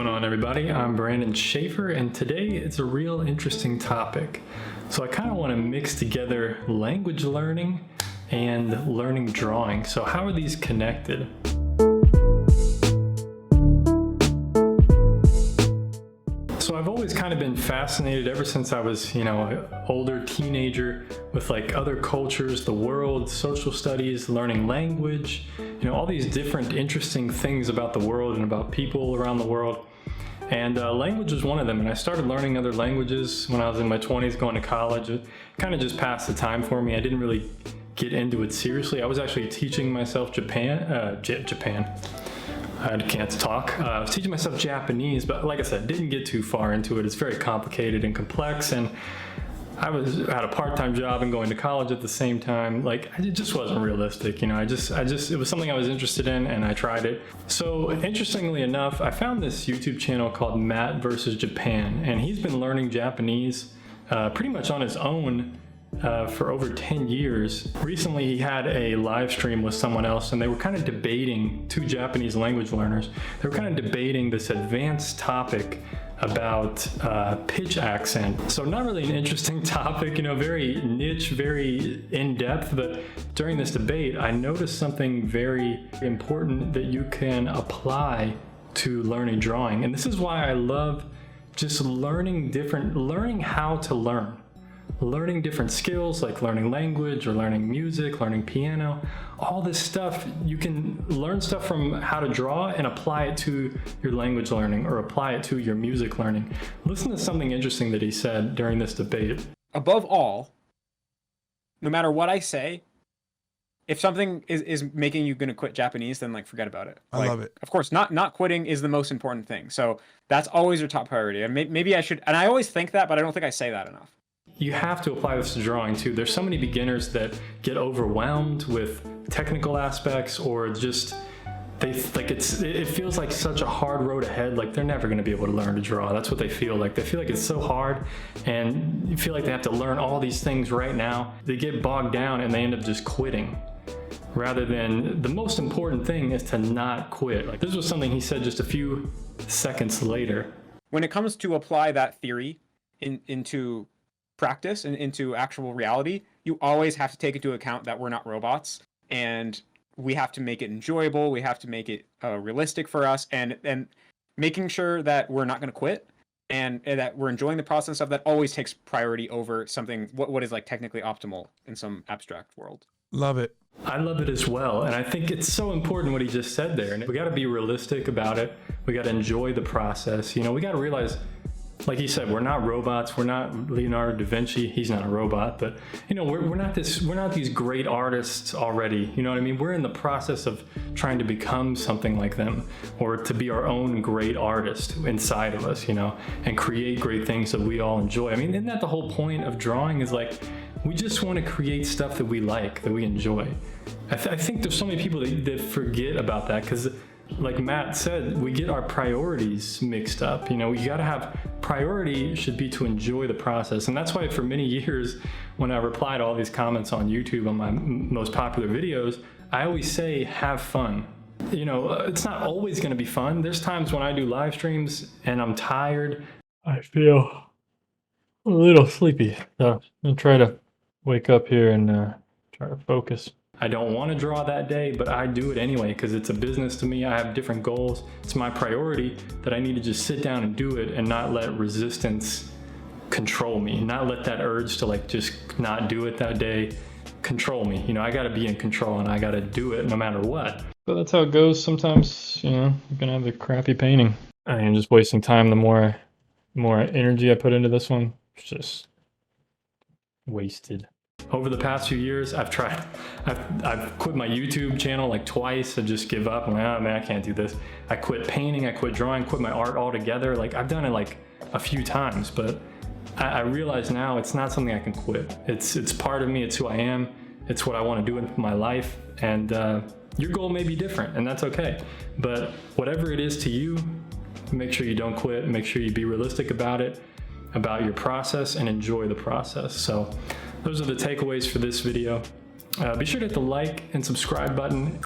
going on, everybody? I'm Brandon Schaefer, and today it's a real interesting topic. So I kind of want to mix together language learning and learning drawing. So how are these connected? So I've always kind of been fascinated ever since I was, an older teenager with like other cultures, the world, social studies, learning language, all these different interesting things about the world and about people around the world. And language was one of them. And I started learning other languages when I was in my 20s, going to college. It kind of just passed the time for me. I didn't really get into it seriously. I was actually teaching myself Japan. I can't talk. I was teaching myself Japanese, but like I said, didn't get too far into it. It's very complicated and complex, and I had a part-time job and going to college at the same time. It just wasn't realistic. It was something I was interested in, and I tried it. So interestingly enough, I found this YouTube channel called Matt versus Japan, and he's been learning Japanese pretty much on his own for over 10 years. Recently, he had a live stream with someone else, and they were kind of debating, two Japanese language learners, they were kind of debating this advanced topic about pitch accent. So not really an interesting topic, very niche, very in-depth, but during this debate, I noticed something very important that you can apply to learning drawing. And this is why I love just learning how to learn. Learning different skills like learning language or learning music, learning piano, all this stuff. You can learn stuff from how to draw and apply it to your language learning or apply it to your music learning. Listen to something interesting that he said during this debate. Above all, no matter what I say, if something is making you gonna quit Japanese, then forget about it. I love it. Of course, not quitting is the most important thing. So that's always your top priority. And maybe I should, and I always think that, but I don't think I say that enough. You have to apply this to drawing too. There's so many beginners that get overwhelmed with technical aspects, or just it feels like such a hard road ahead. Like they're never going to be able to learn to draw. That's what they feel like. They feel like it's so hard, and you feel like they have to learn all these things right now. They get bogged down and they end up just quitting, rather than the most important thing is to not quit. This was something he said just a few seconds later. When it comes to apply that theory into practice and into actual reality, you always have to take into account that we're not robots, and we have to make it enjoyable. We have to make it realistic for us, and making sure that we're not going to quit and that we're enjoying the process of that always takes priority over something what is technically optimal in some abstract world. Love it. I love it as well, and I think it's so important what he just said there. And we got to be realistic about it. We got to enjoy the process. We got to realize, like he said, we're not robots. We're not Leonardo da Vinci. He's not a robot, but we're not these great artists already. You know what I mean? We're in the process of trying to become something like them, or to be our own great artist inside of us, and create great things that we all enjoy. I mean, isn't that the whole point of drawing? Is we just want to create stuff that we like, that we enjoy. I think there's so many people that forget about that, because like Matt said, we get our priorities mixed up. You gotta have priority should be to enjoy the process. And that's why for many years, when I reply to all these comments on YouTube on my most popular videos, I always say, have fun. It's not always gonna be fun. There's times when I do live streams and I'm tired. I feel a little sleepy. So I'm gonna try to wake up here and try to focus. I don't want to draw that day, but I do it anyway because it's a business to me. I have different goals. It's my priority that I need to just sit down and do it and not let resistance control me, not let that urge to just not do it that day control me. I got to be in control, and I got to do it no matter what. So that's how it goes. Sometimes, you're going to have a crappy painting. I am just wasting time. The more energy I put into this one, it's just wasted. Over the past few years, I've quit my YouTube channel twice. I just give up. I'm like, oh man, I can't do this. I quit painting, I quit drawing, quit my art altogether. I've done it a few times, but I realize now it's not something I can quit. It's part of me, it's who I am, it's what I want to do in my life, and your goal may be different, and that's okay. But whatever it is to you, make sure you don't quit, make sure you be realistic about it, about your process, and enjoy the process. So those are the takeaways for this video. Be sure to hit the like and subscribe button.